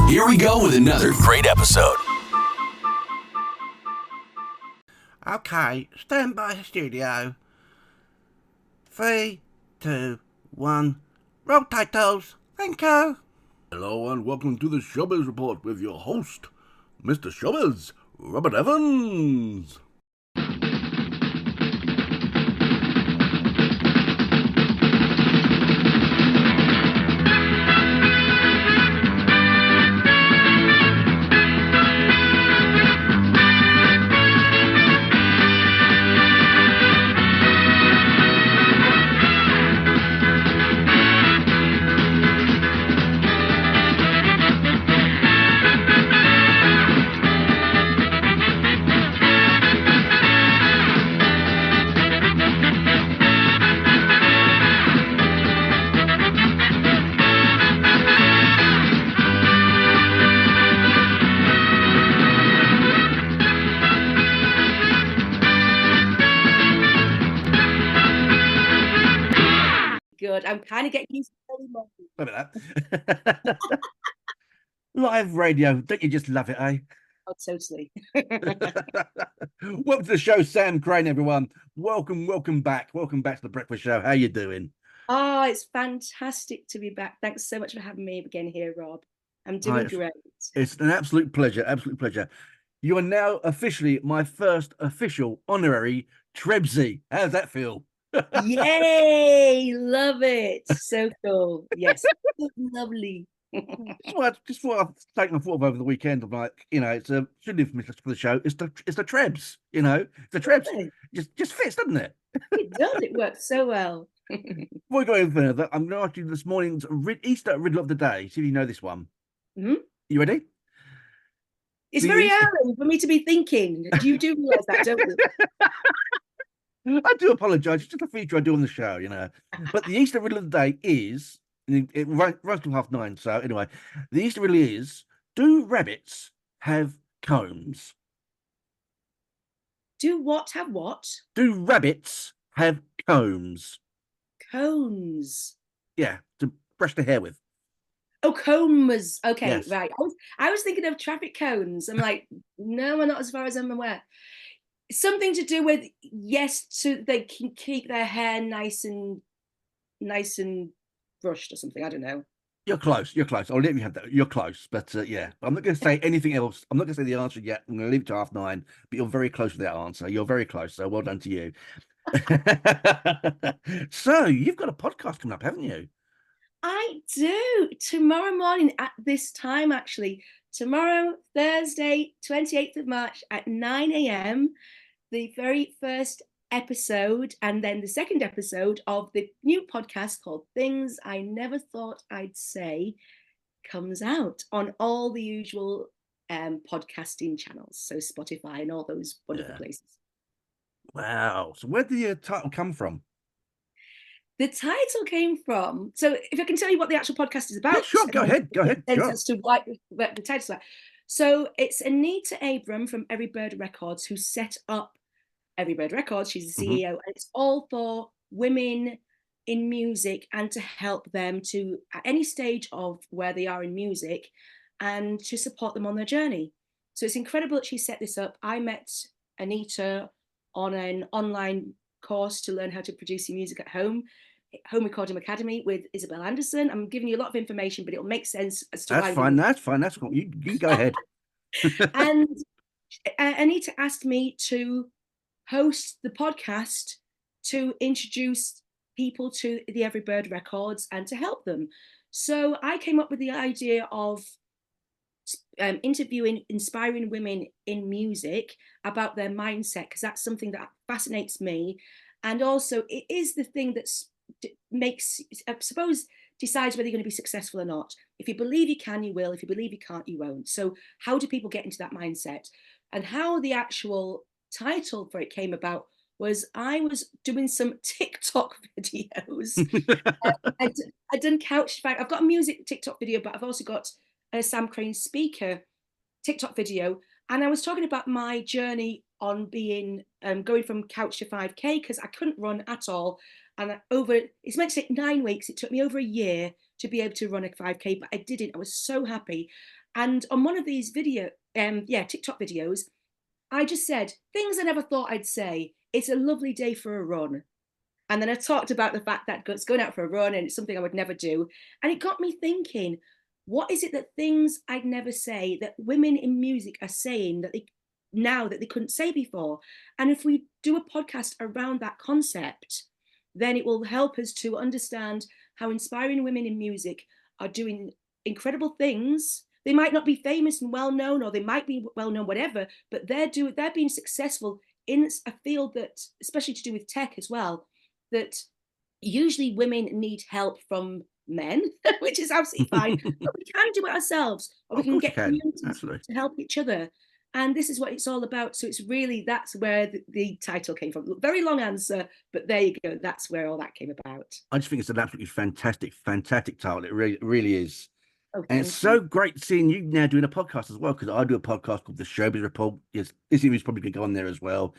Here we go with another great episode. Okay, stand by the studio. 3, 2, 1. Roll titles. Thank you. Hello and welcome to the Showbiz Report with your host, Mr. Showbiz, Robert Evans. Good. I'm kind of getting used to it. Look at that. Live radio. Don't you just love it, eh? Oh, totally. Welcome to the show, Sam Crane, everyone. Welcome back. Welcome back to the Breakfast Show. How you doing? Oh, it's fantastic to be back. Thanks so much for having me again here, Rob. I'm doing great. It's an absolute pleasure. Absolute pleasure. You are now officially my first official honorary Trebsy. How does that feel? Yay! Love it. So cool. Yes. Lovely. Just what I've taken a thought of over the weekend. I'm like, it's a pseudonym for the show. It's the Trebs, the Trebs. Just fits, doesn't it? It does. It works so well. Before we go any further, I'm going to ask you this morning's Easter riddle of the day. See if you know this one. Mm-hmm. You ready? It's very early for me to be thinking. You do realise that, don't you? I do apologise. It's just a feature I do on the show, But the Easter riddle of the day is, it runs till 9:30. So anyway, the Easter riddle is: do rabbits have combs? Do what have what? Do rabbits have combs? Cones. Yeah, to brush the hair with. Oh, combs. Okay, Yes. right. I was thinking of traffic cones. I'm like, no, not as far as I'm aware. Something to do with, yes, so they can keep their hair nice and brushed or something. I don't know. You're close. I'll let you have that. You're close, but yeah, I'm not going to say anything else. I'm not going to say the answer yet. I'm going to leave it to 9:30. But you're very close with that answer. You're very close. So well done to you. So you've got a podcast coming up, haven't you? I do. Tomorrow morning at this time, actually. Tomorrow, Thursday, 28th of March at 9 a.m. The very first episode and then the second episode of the new podcast called Things I Never Thought I'd Say comes out on all the usual podcasting channels, so Spotify and all those wonderful places. Wow. So where did your title come from? The title came from, so if I can tell you what the actual podcast is about. Yeah, sure, go ahead. Sure. As to what the title's about. So it's Anita Abram from Every Bird Records who set up Every Bird Records. She's the CEO, and it's all for women in music and to help them to, at any stage of where they are in music, and to support them on their journey. So it's incredible that she set this up. I met Anita on an online course to learn how to produce your music at home recording academy with Isabel Anderson. I'm giving you a lot of information, but it'll make sense as to that's fine. That's cool. You go ahead. And Anita asked me to host the podcast to introduce people to the Every Bird Records and to help them. So I came up with the idea of interviewing inspiring women in music about their mindset, because that's something that fascinates me. And also it is the thing that makes, I suppose, decides whether you're going to be successful or not. If you believe you can, you will. If you believe you can't, you won't. So how do people get into that mindset? And how the actual title for it came about was I was doing some TikTok videos. I'd done couch, I've got a music TikTok video, but I've also got a Sam Crane speaker TikTok video. And I was talking about my journey on being, going from couch to 5K, because I couldn't run at all. And it's meant to take 9 weeks. It took me over a year to be able to run a 5K, but I didn't. I was so happy. And on one of these TikTok videos, I just said things I never thought I'd say. It's a lovely day for a run. And then I talked about the fact that it's going out for a run and it's something I would never do. And it got me thinking, what is it that things I'd never say that women in music are saying that they couldn't say before? And if we do a podcast around that concept, then it will help us to understand how inspiring women in music are doing incredible things. They might not be famous and well known, or they might be well known, whatever, but they're being successful in a field that, especially to do with tech as well, that usually women need help from men, which is absolutely fine. But we can do it ourselves, or we can get communities to help each other. And this is what it's all about. So that's where the title came from. Very long answer, but there you go. That's where all that came about. I just think it's an absolutely fantastic title. It really is. Oh, and it's so great seeing you now doing a podcast as well, because I do a podcast called The Showbiz Report. Yes, this is probably going to go on there as well.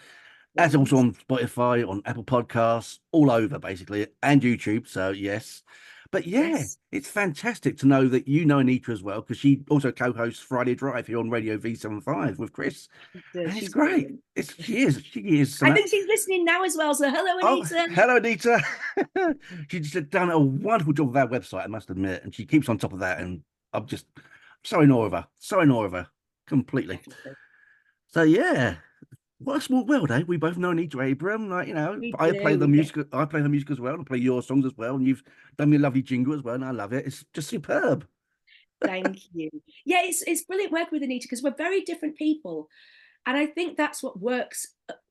That's also on Spotify, on Apple Podcasts, all over basically, and YouTube. So yes. But yes, it's fantastic to know that you know Anita as well, because she also co-hosts Friday Drive here on Radio V75 with Chris. And it's great. She is. I think she's listening now as well. So hello, Anita. Hello, Anita. She's done a wonderful job with our website, I must admit, and she keeps on top of that. And I'm just so in awe of her, completely. So yeah. What a small world, eh? We both know Anita Abram, I play the music. I play her music as well, and play your songs as well. And you've done me a lovely jingle as well, and I love it. It's just superb. Thank you. Yeah, it's brilliant working with Anita because we're very different people, and I think that's what works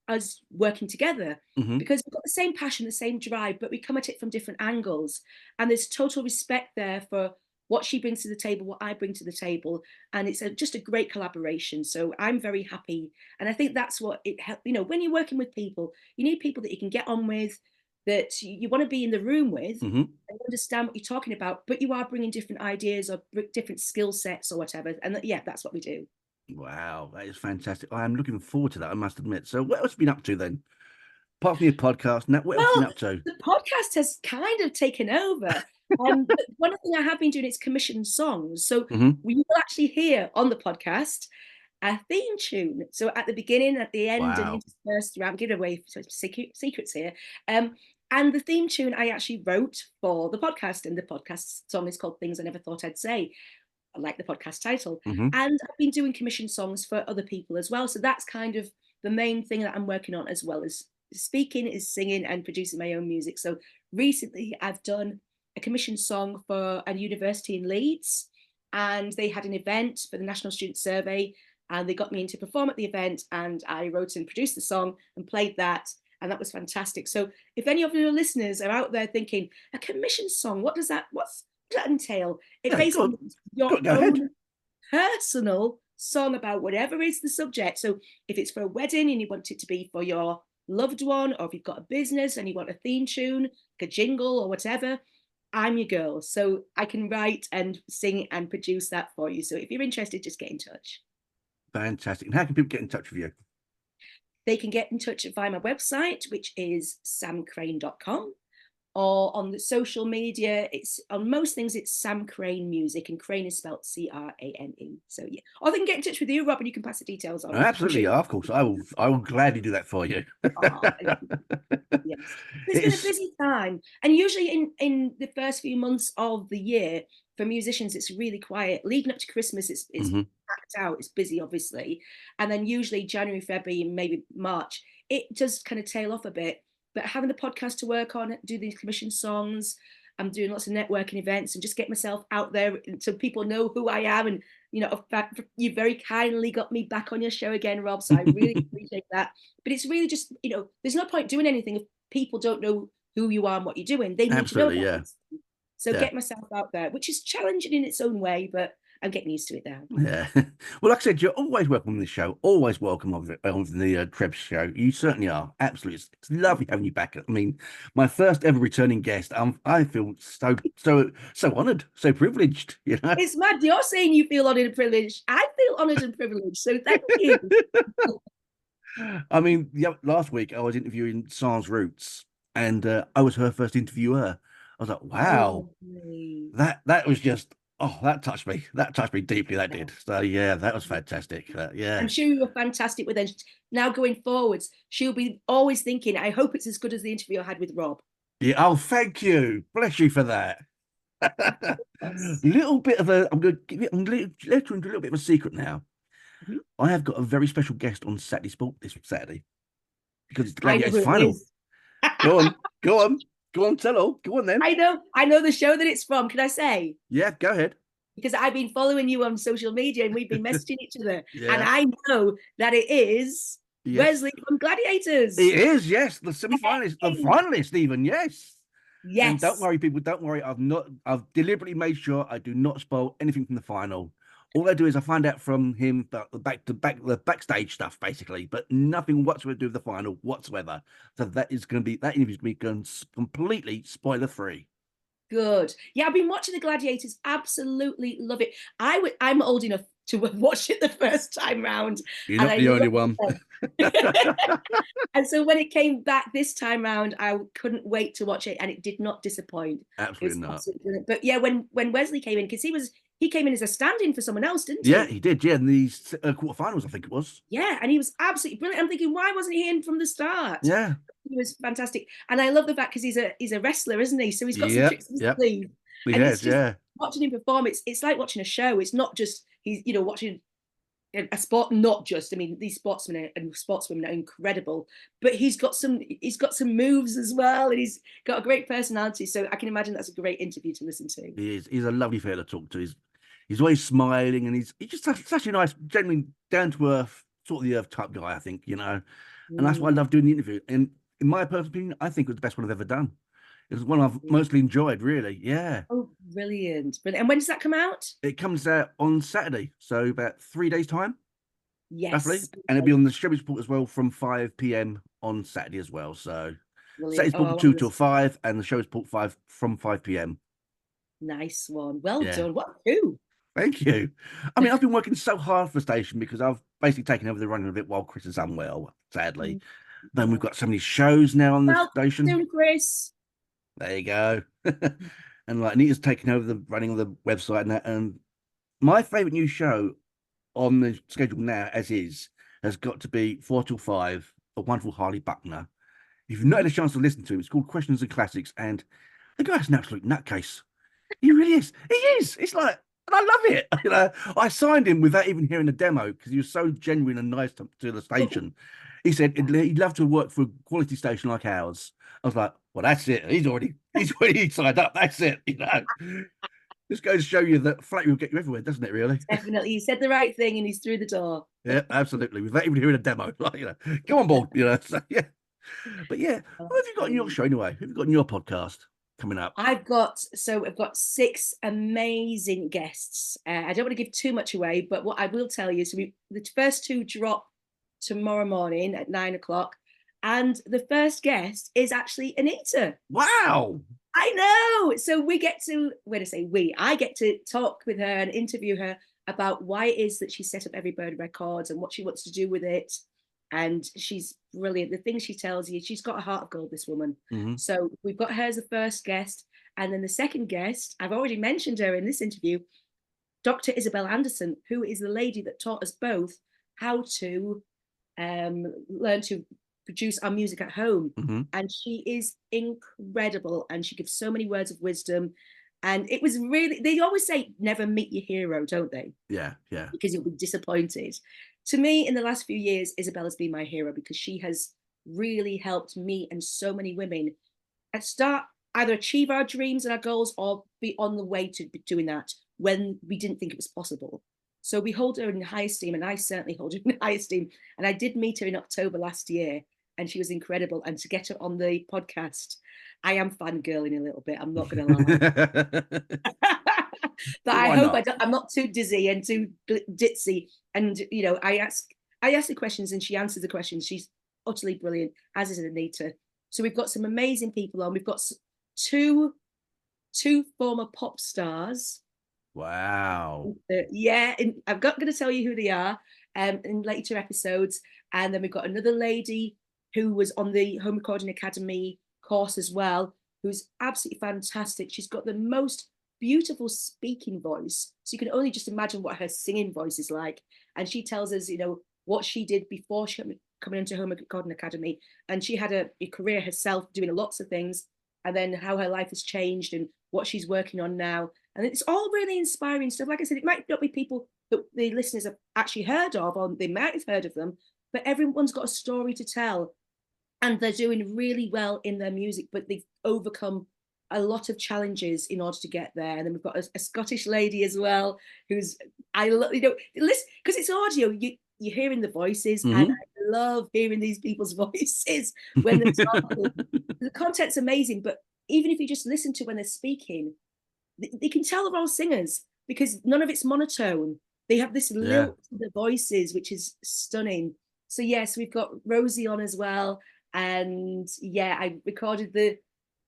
us working together, because we've got the same passion, the same drive, but we come at it from different angles, and there's total respect there for what she brings to the table, what I bring to the table, and it's just a great collaboration. So I'm very happy, and I think that's what it helps. When you're working with people, you need people that you can get on with, that you want to be in the room with, and understand what you're talking about, but you are bringing different ideas or different skill sets or whatever, and that's what we do. Wow, that is fantastic. I am looking forward to that, I must admit. So what else have you been up to then? Apart from your podcast, now what else have you been up to? The podcast has kind of taken over. But one thing I have been doing is commission songs. So we will actually hear on the podcast a theme tune. So at the beginning, at the end, and interspersed throughout, I'm giving away secrets here. And the theme tune I actually wrote for the podcast, and the podcast song is called Things I Never Thought I'd Say. I like the podcast title. And I've been doing commission songs for other people as well. So that's kind of the main thing that I'm working on, as well as speaking, is singing and producing my own music. So recently I've done a commission song for a university in Leeds, and they had an event for the National Student Survey, and they got me in to perform at the event, and I wrote and produced the song and played that, and that was fantastic. So if any of your listeners are out there thinking, a commission song, what does that entail? It basically is your own personal song about whatever is the subject. So if it's for a wedding and you want it to be for your loved one, or if you've got a business and you want a theme tune, like a jingle or whatever, I'm your girl. So I can write and sing and produce that for you. So if you're interested, just get in touch. Fantastic. And how can people get in touch with you? They can get in touch via my website, which is samcrane.com, or on the social media, it's on most things, it's Sam Crane Music, and Crane is spelled Crane. So yeah, or they can get in touch with you, Rob, and you can pass the details on. Absolutely, sure. Of course, I will gladly do that for you. Yes. It's been a busy time, and usually in the first few months of the year for musicians, it's really quiet. Leading up to Christmas, it's packed out. It's busy, obviously, and then usually January, February, and maybe March, it does kind of tail off a bit. But having the podcast to work on, do these commission songs, I'm doing lots of networking events and just get myself out there so people know who I am. And, in fact, you very kindly got me back on your show again, Rob. So I really appreciate that. But it's really just, there's no point doing anything if people don't know who you are and what you're doing. They need to know that. So get myself out there, which is challenging in its own way, but I'm getting used to it now. Yeah. Well, like I said, you're always welcome on the show. Always welcome on the Krebs show. You certainly are. Absolutely. It's lovely having you back. I mean, my first ever returning guest. I feel so honoured, so privileged. It's mad. You're saying you feel honoured and privileged. I feel honoured and privileged. So thank you. I mean, last week I was interviewing Sans Roots, and I was her first interviewer. I was like, wow, that was just Oh, that touched me. That touched me deeply. That did. So yeah, that was fantastic. Yeah. I'm sure you were fantastic with her. Now going forwards, she'll be always thinking, I hope it's as good as the interview I had with Rob. Yeah. Oh, thank you. Bless you for that. Yes. Little bit of a. I'm going to give it. I'm going to let you into a little bit of a secret now. Mhm. I have got a very special guest on Saturday Sport this Saturday because it's the I know Gladiators who it final. is. Go on. Go on. Go on. Tell all. Go on then. I know the show that it's from. Can I say? Yeah. Go ahead. Because I've been following you on social media and we've been messaging each other. Yeah. And I know that it is Yes. Wesley from Gladiators. It is. Yes. The semi-finalist. The finalist. Even. Yes. Yes. And don't worry, people. Don't worry. I've deliberately made sure I do not spoil anything from the final. All I do is I find out from him the backstage stuff, basically, but nothing whatsoever to do with the final whatsoever. So that interview's going to be completely spoiler free. Good. Yeah, I've been watching the Gladiators. Absolutely love it. I'm old enough to have watched it the first time round. You're not the only one. And so when it came back this time round, I couldn't wait to watch it, and it did not disappoint. Absolutely not. Absolutely brilliant. But yeah, when Wesley came in, because he came in as a stand-in for someone else, didn't he? Yeah, he did. Yeah, in the quarterfinals, I think it was. Yeah, and he was absolutely brilliant. I'm thinking, why wasn't he in from the start? Yeah, he was fantastic, and I love the fact because he's a wrestler, isn't he? So he's got some tricks in his sleeve. He and has, it's watching him perform. It's like watching a show. It's not just he's watching a sport. Not just. I mean, these sportsmen and sportswomen are incredible, but he's got some moves as well, and he's got a great personality. So I can imagine that's a great interview to listen to. he is. He's a lovely fella to talk to. He's always smiling, and he's just such a nice, genuine, down to earth, sort of the earth type guy. I think and that's why I love doing the interview. And in my personal opinion, I think it was the best one I've ever done. It was one I've mostly enjoyed, really. Yeah. Oh, brilliant. And when does that come out? It comes out on Saturday, so about 3 days' time. Yes. Roughly. And it'll be on the Showbiz Report as well from 5 p.m. on Saturday as well. So Saturday's Report 2 till 5 and the Showbiz Report 5 p.m. Nice one. Well done. What do? Thank you. I mean, I've been working so hard for the station because I've basically taken over the running of it while Chris is unwell, sadly. Then we've got so many shows now on the station. Soon, Chris. There you go. And like Anita's taking over the running of the website and that. And my favourite new show on the schedule now, as is, has got to be 4 till 5, a wonderful Harley Buckner. If you've not had a chance to listen to him, it's called Questions and Classics, and the guy's an absolute nutcase. He really is. He is. It's like, and I love it. I signed him without even hearing the demo because he was so genuine and nice to the station. He said he'd love to work for a quality station like ours. I was like, well, that's it. He's already signed up. That's it. This goes to show you that flat will get you everywhere, doesn't it? Really? Definitely. He said the right thing, and he's through the door. Yeah, absolutely. Without even hearing a demo, go on board. So, yeah. But yeah, what have you got in your show anyway? Who have you got in your podcast coming up? I've got 6 amazing guests. I don't want to give too much away, but what I will tell you, so the first 2 drop tomorrow morning at 9:00, and the first guest is actually Anita. Wow. I know. So we get to, I get to talk with her and interview her about why it is that she set up Every Bird Records and what she wants to do with it. And she's brilliant. The things she tells you, she's got a heart of gold, this woman. Mm-hmm. So we've got her as the first guest. And then the second guest, I've already mentioned her in this interview, Dr. Isabel Anderson, who is the lady that taught us both how to learn to produce our music at home. Mm-hmm. And she is incredible. And she gives so many words of wisdom. And it was really, they always say, never meet your hero, don't they? Yeah, yeah. Because you'll be disappointed. To me, in the last few years, Isabella's been my hero because she has really helped me and so many women either achieve our dreams and our goals or be on the way to doing that when we didn't think it was possible. So we hold her in high esteem, and I certainly hold her in high esteem. And I did meet her in October last year, and she was incredible. And to get her on the podcast, I am fangirling a little bit. I'm not going to lie. But I hope I'm not too dizzy and too ditzy. And, I ask the questions and she answers the questions. She's utterly brilliant, as is Anita. So we've got some amazing people on. We've got two former pop stars. Wow. Yeah, and I'm not going to tell you who they are in later episodes. And then we've got another lady who was on the Home Recording Academy course as well, who's absolutely fantastic. She's got the most beautiful speaking voice. So you can only just imagine what her singing voice is like. And she tells us, what she did before she coming into Home Recording Academy. And she had a career herself doing lots of things, and then how her life has changed and what she's working on now. And it's all really inspiring stuff. Like I said, it might not be people that the listeners have actually heard of, or they might have heard of them, but everyone's got a story to tell. And they're doing really well in their music, but they've overcome a lot of challenges in order to get there. And then we've got a Scottish lady as well, who's, I love, listen, because it's audio, you're hearing the voices, and I love hearing these people's voices when they're talking. The content's amazing, but even if you just listen to when they're speaking, they can tell they're all singers because none of it's monotone. They have this lilt to the voices, which is stunning. So yes, we've got Rosie on as well. And yeah, I recorded the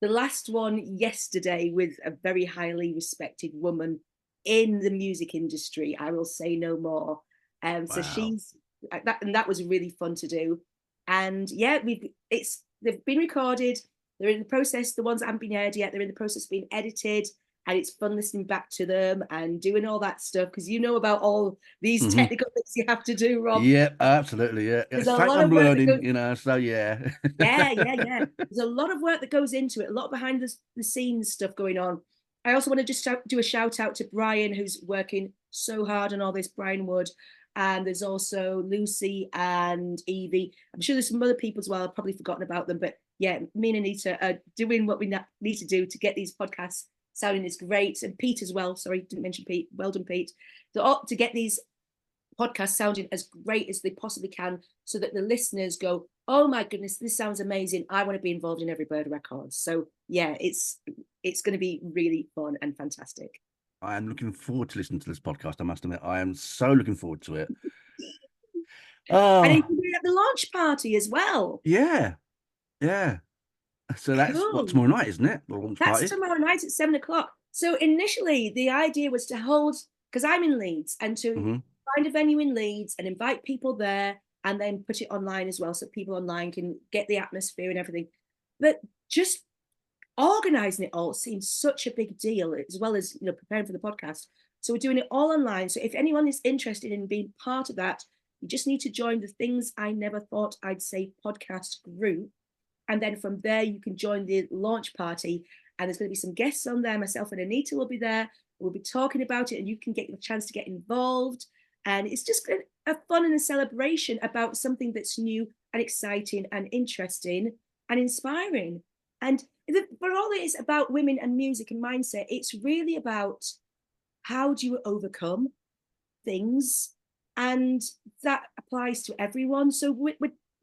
last one yesterday with a very highly respected woman in the music industry. I will say no more. So she's that, and that was really fun to do. And yeah, they've been recorded. They're in the process. The ones that haven't been aired yet, they're in the process of being edited. And it's fun listening back to them and doing all that stuff, because you know about all these technical things you have to do, Rob. Yeah, absolutely. Yeah, There's it's a like lot I'm of work learning, so yeah. yeah. There's a lot of work that goes into it, a lot behind the scenes stuff going on. I also want to just do a shout out to Brian, who's working so hard on all this, Brian Wood. And there's also Lucy and Evie. I'm sure there's some other people as well. I've probably forgotten about them. But yeah, me and Anita are doing what we need to do to get these podcasts sounding is great. And Pete as well. Sorry, didn't mention Pete. Well done, Pete. So to get these podcasts sounding as great as they possibly can, so that the listeners go, oh my goodness, this sounds amazing. I want to be involved in Every Bird Records. So yeah, it's going to be really fun and fantastic. I am looking forward to listening to this podcast. I must admit, I am so looking forward to it. And you can do it at the launch party as well. Yeah. So that's what, tomorrow night, isn't it? The launch party. That's tomorrow night at 7:00. So initially the idea was to hold, because I'm in Leeds, and to find a venue in Leeds and invite people there, and then put it online as well, so people online can get the atmosphere and everything. But just organising it all seems such a big deal, as well as preparing for the podcast. So we're doing it all online. So if anyone is interested in being part of that, you just need to join the Things I Never Thought I'd Say podcast group. And then from there, you can join the launch party. And there's going to be some guests on there. Myself and Anita will be there. We'll be talking about it, and you can get the chance to get involved. And it's just a fun and a celebration about something that's new and exciting and interesting and inspiring. And for all it is about women and music and mindset, it's really about how do you overcome things, and that applies to everyone. So we're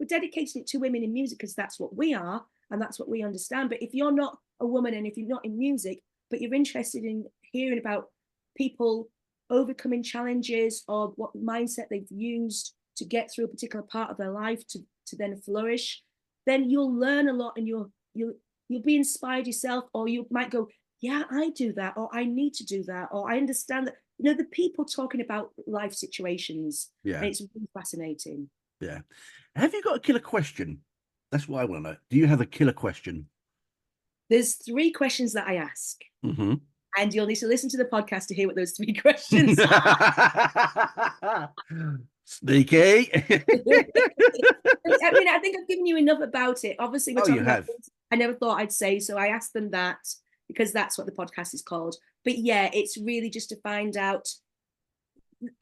dedicating it to women in music because that's what we are and that's what we understand. But if you're not a woman and if you're not in music, but you're interested in hearing about people overcoming challenges or what mindset they've used to get through a particular part of their life to then flourish, then you'll learn a lot, and you'll be inspired yourself, or you might go, yeah, I do that, or I need to do that, or I understand that. The people talking about life situations. Yeah. And it's really fascinating. Yeah. Have you got a killer question? That's what I want to know. Do you have a killer question? There's 3 questions that I ask. Mm-hmm. And you'll need to listen to the podcast to hear what those 3 questions are. Sneaky. I mean, I think I've given you enough about it. Obviously, we're talking about things I never thought I'd say. So I asked them that because that's what the podcast is called. But yeah, it's really just to find out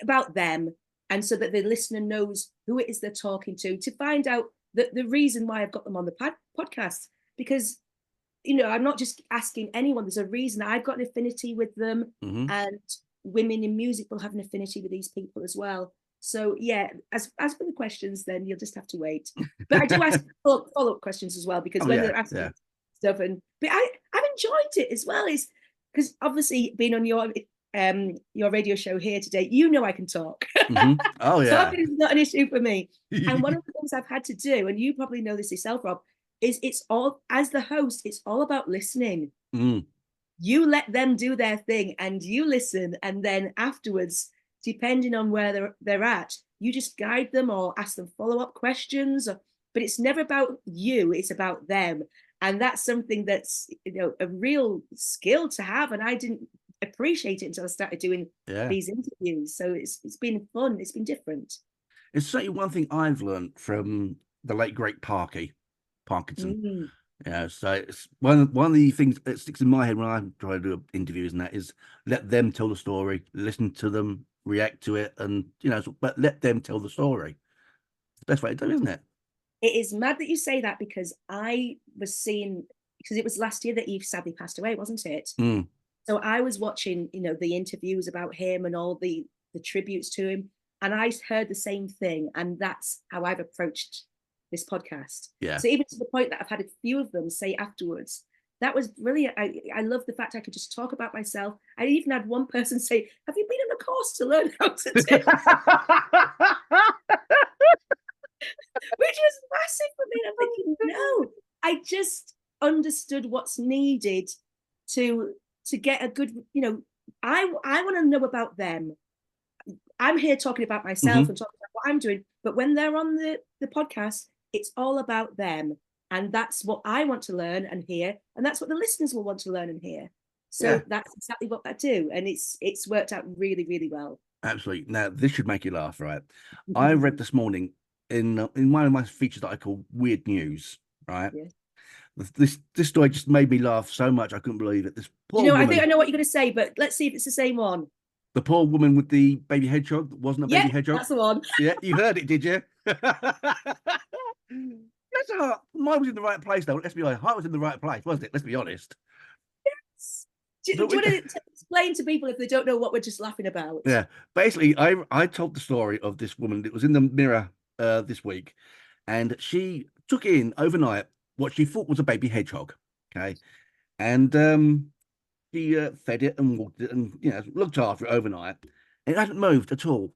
about them, and so that the listener knows who it is they're talking to find out the reason why I've got them on the podcast. Because, I'm not just asking anyone. There's a reason. I've got an affinity with them, and women in music will have an affinity with these people as well. So yeah, as for the questions, then you'll just have to wait. But I do ask follow-up questions as well, because when they're asking stuff, but I've enjoyed it as well. Is because obviously being on your radio show here today, I can talk. Oh yeah, talking is not an issue for me. And one of the things I've had to do, and you probably know this yourself, Rob, is it's all, as the host, it's all about listening. You let them do their thing and you listen, and then afterwards, depending on where they're at, you just guide them or ask them follow-up questions. But it's never about you, it's about them. And that's something that's a real skill to have. And I didn't appreciate it until I started doing these interviews. So it's been fun. It's been different. It's certainly one thing I've learned from the late great Parkinson. So it's one of the things that sticks in my head when I try to do interviews, and that is let them tell the story, listen to them, react to it, and but let them tell the story. It's the best way to do it, isn't it? It is mad that you say that, because I was seeing, because it was last year that he sadly passed away, wasn't it? So I was watching, the interviews about him and all the tributes to him, and I heard the same thing, and that's how I've approached this podcast. So even to the point that I've had a few of them say afterwards, that was brilliant. I love the fact I could just talk about myself. I even had one person say, "Have you been on a course to learn how to do?" Which was massive for me. I'm thinking, no, I just understood what's needed to get a good, I want to know about them. I'm here talking about myself and talking about what I'm doing, but when they're on the podcast, it's all about them. And that's what I want to learn and hear. And that's what the listeners will want to learn and hear. So that's exactly what I do. And it's worked out really, really well. Absolutely. Now, this should make you laugh, right? I read this morning in one of my features that I call Weird News, right? This story just made me laugh so much I couldn't believe it. This poor woman, I think I know what you're going to say, but let's see if it's the same one. The poor woman with the baby hedgehog that wasn't a baby hedgehog. That's the one. Yeah, you heard it, did you? Yes, mine was in the right place, though. Let's be honest. Heart was in the right place, wasn't it? Let's be honest. Yes. Do you want to explain to people if they don't know what we're just laughing about? Yeah. Basically, I told the story of this woman that was in the Mirror this week, and she took in overnight what she thought was a baby hedgehog. Okay. And she fed it and walked it and looked after it overnight. It hadn't moved at all.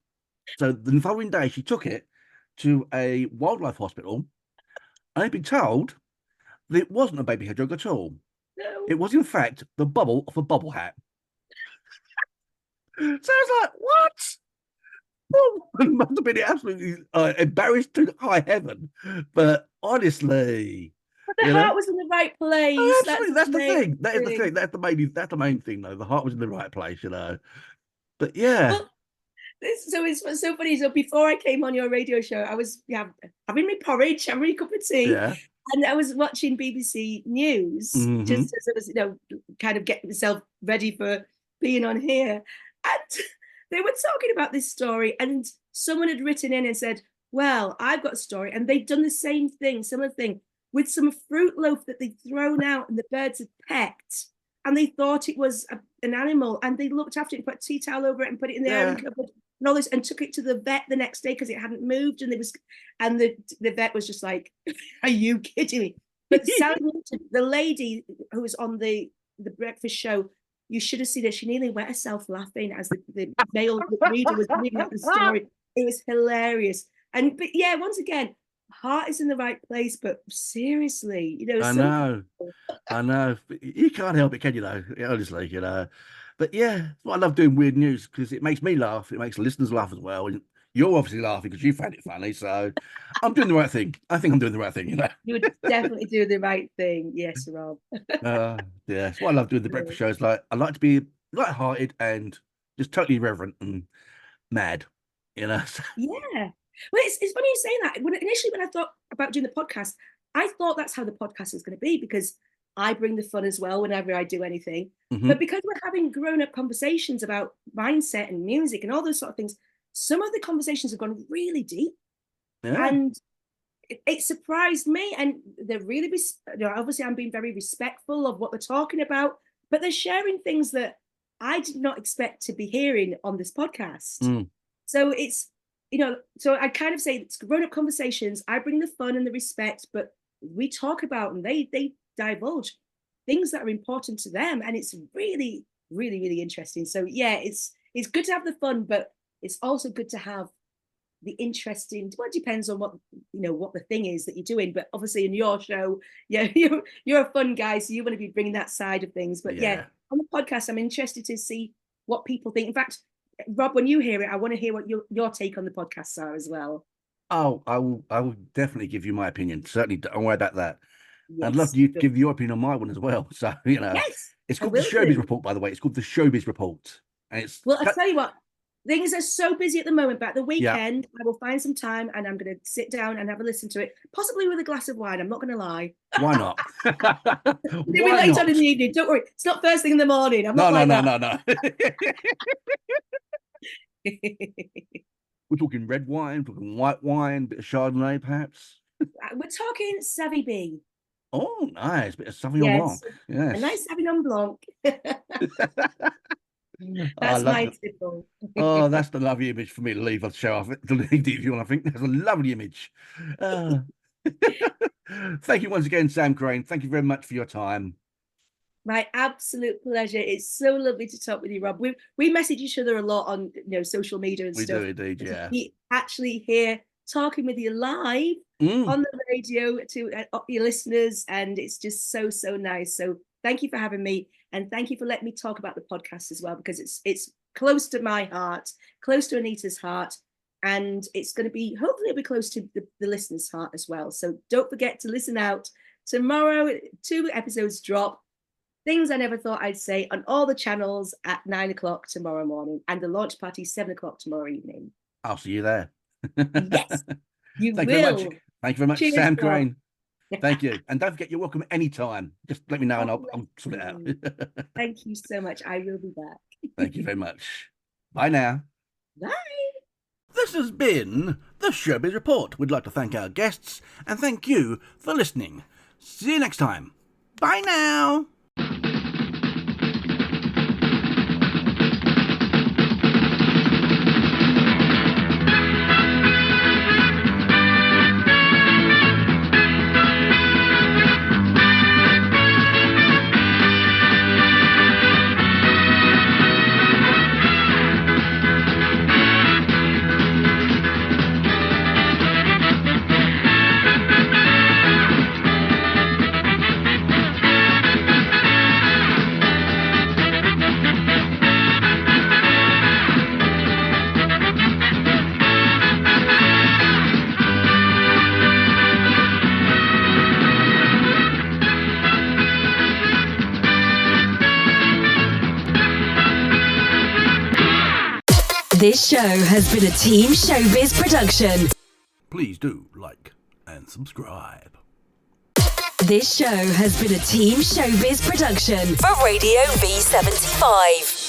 So the following day, she took it to a wildlife hospital. I'd been told that it wasn't a baby hedgehog at all. No. It was, in fact, the bubble of a bubble hat. So I was like, what? Well, must have been absolutely embarrassed to high heaven. But honestly... But the heart was in the right place. Oh, absolutely, that's the thing. That is the thing. That's the main thing, though. The heart was in the right place, But yeah... Well, so it's so funny. So before I came on your radio show, I was having my porridge, having my cup of tea, and I was watching BBC News just as I was, kind of getting myself ready for being on here. And they were talking about this story, and someone had written in and said, "Well, I've got a story," and they'd done the same thing, similar thing, with some fruit loaf that they'd thrown out, and the birds had pecked, and they thought it was an animal, and they looked after it, and put a tea towel over it, and put it in the airing cupboard. And all this, and took it to the vet the next day because it hadn't moved, and the vet was just like, "Are you kidding me?" But the lady who was on the breakfast show, you should have seen her. She nearly wet herself laughing as the male reader was reading out the story. It was hilarious. But yeah, once again, heart is in the right place. But seriously, I know. You can't help it, can you? Though, honestly, But yeah, what I love doing Weird News because it makes me laugh. It makes listeners laugh as well. And you're obviously laughing because you found it funny. So I'm doing the right thing. I think I'm doing the right thing, You would definitely do the right thing. Yes, Rob. Yeah, that's what I love doing the breakfast shows. Like, I like to be light-hearted and just totally irreverent and mad, Yeah. Well, it's funny you say that. Initially, when I thought about doing the podcast, I thought that's how the podcast was going to be because I bring the fun as well whenever I do anything. But because we're having grown-up conversations about mindset and music and all those sort of things, some of the conversations have gone really deep. And it surprised me. And they're really, obviously I'm being very respectful of what they're talking about, but they're sharing things that I did not expect to be hearing on this podcast. So it's, so I kind of say it's grown-up conversations. I bring the fun and the respect, but we talk about and they divulge things that are important to them, and it's really, really, really interesting. So yeah, it's good to have the fun, but it's also good to have the interesting. Well, it depends on what what the thing is that you're doing. But obviously, in your show, you're a fun guy, so you're going to be bringing that side of things. But yeah, on the podcast, I'm interested to see what people think. In fact, Rob, when you hear it, I want to hear what your take on the podcasts are as well. Oh, I will definitely give you my opinion. Certainly, don't worry about that. I'd love you to give your opinion on my one as well. So, Yes, it's I called the will Showbiz do. Report, by the way. It's called the Showbiz Report. And it's Well, I'll tell you what, things are so busy at the moment, but at the Yeah. weekend, I will find some time and I'm going to sit down and have a listen to it, possibly with a glass of wine. I'm not going to lie. why not? It'll be Why late not? on in the evening. Don't worry. It's not first thing in the morning. I'm No, not no, like no, that. no. We're talking red wine, talking white wine, bit of Chardonnay, perhaps. We're talking Savvy B. Oh, nice. Bit of Sauvignon Blanc. Yes. A nice Sauvignon Blanc. I That's love my that. tipple. Oh, that's the lovely image for me to leave the show off. To leave the interview on, I think that's a lovely image. Thank you once again, Sam Crane. Thank you very much for your time. My absolute pleasure. It's so lovely to talk with you, Rob. We message each other a lot on social media and We stuff. do indeed, To yeah. be actually here talking with you live on the radio to your listeners, and it's just so nice. So thank you for having me, and thank you for letting me talk about the podcast as well, because it's close to my heart, close to Anita's heart, and it's going to be, hopefully it'll be close to the listener's heart as well. So don't forget to listen out tomorrow. 2 episodes drop. Things I never thought I'd say on all the channels at 9 o'clock tomorrow morning, and the launch party 7 o'clock tomorrow evening. I'll see you there. Yes, you Thank will. you very much. Thank you very much, Cheers, Sam Rob. Crane. Thank you. And don't forget, you're welcome anytime. Just let me know and I'll sort it out. Thank you so much. I will be back. Thank you very much. Bye now. Bye. This has been the Showbiz Report. We'd like to thank our guests and thank you for listening. See you next time. Bye now. This show has been a Team Showbiz production. Please do like and subscribe. This show has been a Team Showbiz production for Radio V75.